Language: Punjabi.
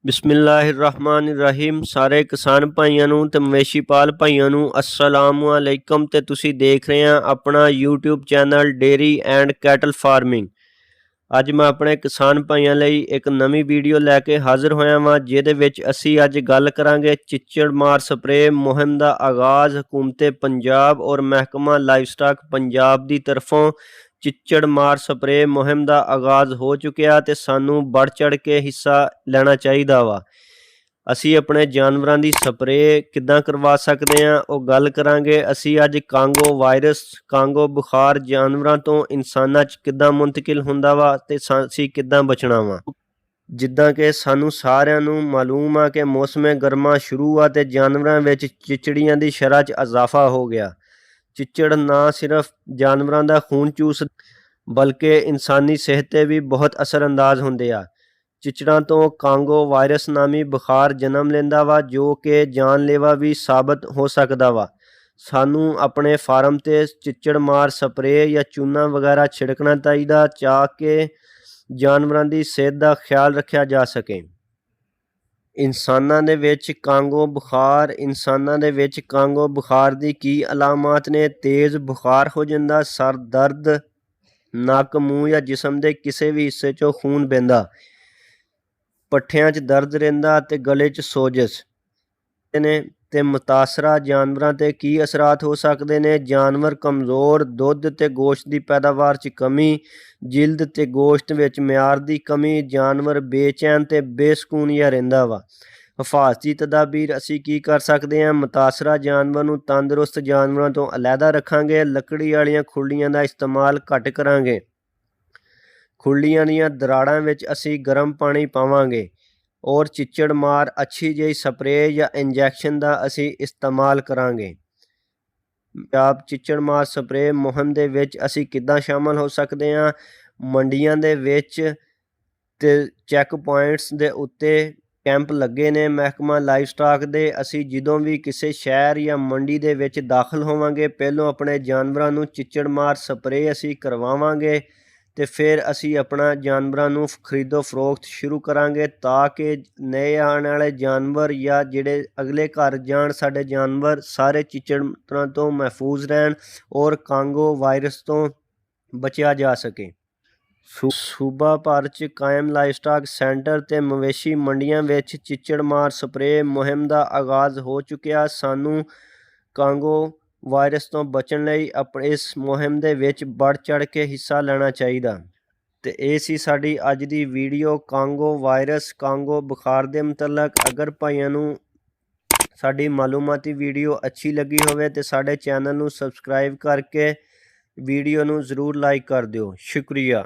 ਬਿਸਮਿਲ੍ਲਾਹਿਰਰਹਿਮਾਨਿਰਰਹੀਮ। ਸਾਰੇ ਕਿਸਾਨ ਭਾਈਆਂ ਨੂੰ ਤੇ ਮਵੇਸ਼ੀ ਪਾਲ ਭਾਈਆਂ ਨੂੰ ਅਸਲਾਮੁ ਅਲੈਕਮ। ਤੇ ਤੁਸੀਂ ਦੇਖ ਰਹੇ ਆ ਆਪਣਾ YouTube channel dairy and cattle farming. ਅੱਜ ਮੈਂ ਆਪਣੇ ਕਿਸਾਨ ਭਾਈਆਂ ਲਈ ਇੱਕ ਨਵੀਂ ਵੀਡੀਓ ਲੈ ਕੇ ਹਾਜ਼ਰ ਹੋਇਆ ਵਾਂ, ਜਿਹਦੇ ਵਿੱਚ ਅਸੀਂ ਅੱਜ ਗੱਲ ਕਰਾਂਗੇ ਚਿੱਚੜ ਮਾਰ ਸਪਰੇ ਮੁਹਿੰਮ ਦਾ ਆਗਾਜ਼ ਹਕੂਮਤ ਪੰਜਾਬ ਔਰ ਮਹਿਕਮਾ ਲਾਈਵ ਸਟਾਕ ਪੰਜਾਬ ਦੀ ਤਰਫੋਂ ਚਿੱਚੜ ਮਾਰ ਸਪਰੇ ਮੁਹਿੰਮ ਦਾ ਆਗਾਜ਼ ਹੋ ਚੁੱਕਿਆ ਤੇ ਸਾਨੂੰ ਵੱਧ ਚੜ ਕੇ ਹਿੱਸਾ ਲੈਣਾ ਚਾਹੀਦਾ ਵਾ। ਅਸੀਂ ਆਪਣੇ ਜਾਨਵਰਾਂ ਦੀ ਸਪਰੇ ਕਿੱਦਾਂ ਕਰਵਾ ਸਕਦੇ ਹਾਂ ਉਹ ਗੱਲ ਕਰਾਂਗੇ। ਅਸੀਂ ਅੱਜ ਕਾਂਗੋ ਵਾਇਰਸ ਕਾਂਗੋ ਬੁਖਾਰ ਜਾਨਵਰਾਂ ਤੋਂ ਇਨਸਾਨਾਂ 'ਚ ਕਿੱਦਾਂ ਮੁੰਤਕਿਲ ਹੁੰਦਾ ਵਾ ਤੇ ਅਸੀਂ ਕਿੱਦਾਂ ਬਚਣਾ ਵਾ। ਜਿੱਦਾਂ ਕਿ ਸਾਨੂੰ ਸਾਰਿਆਂ ਨੂੰ ਮਾਲੂਮ ਆ ਕਿ ਮੌਸਮ ਗਰਮਾ ਸ਼ੁਰੂ ਆ ਤੇ ਜਾਨਵਰਾਂ ਵਿੱਚ ਚਿਚੜੀਆਂ ਦੀ ਸ਼ਰ੍ਹਾ 'ਚ ਇਜ਼ਾਫਾ ਹੋ ਗਿਆ। ਚਿੱਚੜ ਨਾ ਸਿਰਫ ਜਾਨਵਰਾਂ ਦਾ ਖੂਨ ਚੂਸ ਬਲਕਿ ਇਨਸਾਨੀ ਸਿਹਤ 'ਤੇ ਵੀ ਬਹੁਤ ਅਸਰਅੰਦਾਜ਼ ਹੁੰਦੇ ਆ। ਚਿਚੜਾਂ ਤੋਂ ਕਾਂਗੋ ਵਾਇਰਸ ਨਾਮੀ ਬੁਖਾਰ ਜਨਮ ਲੈਂਦਾ ਵਾ, ਜੋ ਕਿ ਜਾਨਲੇਵਾ ਵੀ ਸਾਬਤ ਹੋ ਸਕਦਾ ਵਾ। ਸਾਨੂੰ ਆਪਣੇ ਫਾਰਮ 'ਤੇ ਚਿੱਚੜ ਮਾਰ ਸਪਰੇ ਜਾਂ ਚੂਨਾ ਵਗੈਰਾ ਛਿੜਕਣਾ ਚਾਹੀਦਾ ਤਾਂ ਕਿ ਜਾਨਵਰਾਂ ਦੀ ਸਿਹਤ ਦਾ ਖਿਆਲ ਰੱਖਿਆ ਜਾ ਸਕੇ। ਇਨਸਾਨਾਂ ਦੇ ਵਿੱਚ ਕਾਂਗੋ ਬੁਖਾਰ ਦੀ ਕੀ ਅਲਾਮਾਤ ਨੇ? ਤੇਜ਼ ਬੁਖਾਰ ਹੋ ਜਾਂਦਾ, ਸਰ ਦਰਦ, ਨੱਕ ਮੂੰਹ ਜਾਂ ਜਿਸਮ ਦੇ ਕਿਸੇ ਵੀ ਹਿੱਸੇ 'ਚੋਂ ਖੂਨ ਵਹਿੰਦਾ, ਪੱਠਿਆਂ 'ਚ ਦਰਦ ਰਹਿੰਦਾ ਅਤੇ ਗਲੇ 'ਚ ਸੋਜਸ਼ ਨੇ। ਤੇ ਮੁਤਾਸਰਾ ਜਾਨਵਰਾਂ 'ਤੇ ਕੀ ਅਸਰਾਤ ਹੋ ਸਕਦੇ ਨੇ? ਜਾਨਵਰ ਕਮਜ਼ੋਰ, ਦੁੱਧ ਤੇ ਗੋਸ਼ਤ ਦੀ ਪੈਦਾਵਾਰ 'ਚ ਕਮੀ, ਜਿਲਦ ਤੇ ਗੋਸ਼ਤ ਵਿੱਚ ਮਿਆਰ ਦੀ ਕਮੀ, ਜਾਨਵਰ ਬੇਚੈਨ ਤੇ ਬੇਸਕੂਨ ਜਿਹਾ ਰਹਿੰਦਾ ਵਾ। ਹਿਫਾਜ਼ਤੀ ਤਦਾਬੀਰ ਅਸੀਂ ਕੀ ਕਰ ਸਕਦੇ ਹਾਂ? ਮੁਤਾਸਰਾ ਜਾਨਵਰ ਨੂੰ ਤੰਦਰੁਸਤ ਜਾਨਵਰਾਂ ਤੋਂ ਅਲੱਗਾ ਰੱਖਾਂਗੇ। ਲੱਕੜੀ ਵਾਲੀਆਂ ਖੁਰਲੀਆਂ ਦਾ ਇਸਤੇਮਾਲ ਘੱਟ ਕਰਾਂਗੇ। ਖੁਰਲੀਆਂ ਦੀਆਂ ਦਰਾੜਾਂ ਵਿੱਚ ਅਸੀਂ ਗਰਮ ਪਾਣੀ ਪਾਵਾਂਗੇ ਔਰ ਚਿੱਚੜ ਮਾਰ ਅੱਛੀ ਜਿਹੀ ਸਪਰੇ ਜਾਂ ਇੰਜੈਕਸ਼ਨ ਦਾ ਅਸੀਂ ਇਸਤੇਮਾਲ ਕਰਾਂਗੇ। ਪੰਜਾਬ ਚਿੱਚੜ ਮਾਰ ਸਪਰੇ ਮੁਹਿੰਮ ਦੇ ਵਿੱਚ ਅਸੀਂ ਕਿੱਦਾਂ ਸ਼ਾਮਲ ਹੋ ਸਕਦੇ ਹਾਂ? ਮੰਡੀਆਂ ਦੇ ਵਿੱਚ ਤੇ ਚੈੱਕ ਪੁਆਇੰਟਸ ਦੇ ਉੱਤੇ ਕੈਂਪ ਲੱਗੇ ਨੇ ਮਹਿਕਮਾ ਲਾਈਵ ਸਟਾਕ ਦੇ। ਅਸੀਂ ਜਦੋਂ ਵੀ ਕਿਸੇ ਸ਼ਹਿਰ ਜਾਂ ਮੰਡੀ ਦੇ ਵਿੱਚ ਦਾਖਲ ਹੋਵਾਂਗੇ, ਪਹਿਲੋਂ ਆਪਣੇ ਜਾਨਵਰਾਂ ਨੂੰ ਚਿੱਚੜ ਮਾਰ ਸਪਰੇ ਅਸੀਂ ਕਰਵਾਵਾਂਗੇ ਤੇ ਫਿਰ ਅਸੀਂ ਆਪਣਾ ਜਾਨਵਰਾਂ ਨੂੰ ਖਰੀਦੋ ਫਰੋਖਤ ਸ਼ੁਰੂ ਕਰਾਂਗੇ, ਤਾਂ ਕਿ ਨਏ ਆਉਣ ਵਾਲੇ ਜਾਨਵਰ ਜਾਂ ਜਿਹੜੇ ਅਗਲੇ ਘਰ ਜਾਣ ਸਾਡੇ ਜਾਨਵਰ ਸਾਰੇ ਚਿੱਚੜਾਂ ਤੋਂ ਮਹਿਫੂਜ਼ ਰਹਿਣ ਔਰ ਕਾਂਗੋ ਵਾਇਰਸ ਤੋਂ ਬਚਿਆ ਜਾ ਸਕੇ। ਸੂਬਾ ਭਰ 'ਚ ਕਾਇਮ ਲਾਈਵ ਸਟਾਕ ਸੈਂਟਰ ਤੇ ਮਵੇਸ਼ੀ ਮੰਡੀਆਂ ਵਿੱਚ ਚਿੱਚੜ ਮਾਰ ਸਪਰੇ ਮੁਹਿੰਮ ਦਾ ਆਗਾਜ਼ ਹੋ ਚੁੱਕਿਆ। ਸਾਨੂੰ ਕਾਂਗੋ ਵਾਇਰਸ ਤੋਂ ਬਚਣ ਲਈ ਇਸ ਮੁਹਿੰਮ ਦੇ ਵਿੱਚ ਵੱਧ ਚੜ ਕੇ ਹਿੱਸਾ ਲੈਣਾ ਚਾਹੀਦਾ। ਤੇ ਇਹ ਸੀ ਸਾਡੀ ਅੱਜ ਦੀ ਵੀਡੀਓ ਕਾਂਗੋ ਵਾਇਰਸ ਕਾਂਗੋ ਬੁਖਾਰ ਦੇ ਮੁਤਲਕ। ਅਗਰ ਭਾਈਆਂ ਨੂੰ ਸਾਡੀ ਮਾਲੂਮਾਤੀ ਵੀਡੀਓ ਅੱਛੀ ਲੱਗੀ ਹੋਵੇ ਤੇ ਸਾਡੇ ਚੈਨਲ ਨੂੰ ਸਬਸਕ੍ਰਾਈਬ ਕਰਕੇ ਵੀਡੀਓ ਨੂੰ ਜ਼ਰੂਰ ਲਾਈਕ ਕਰ ਦਿਓ। ਸ਼ੁਕਰੀਆ।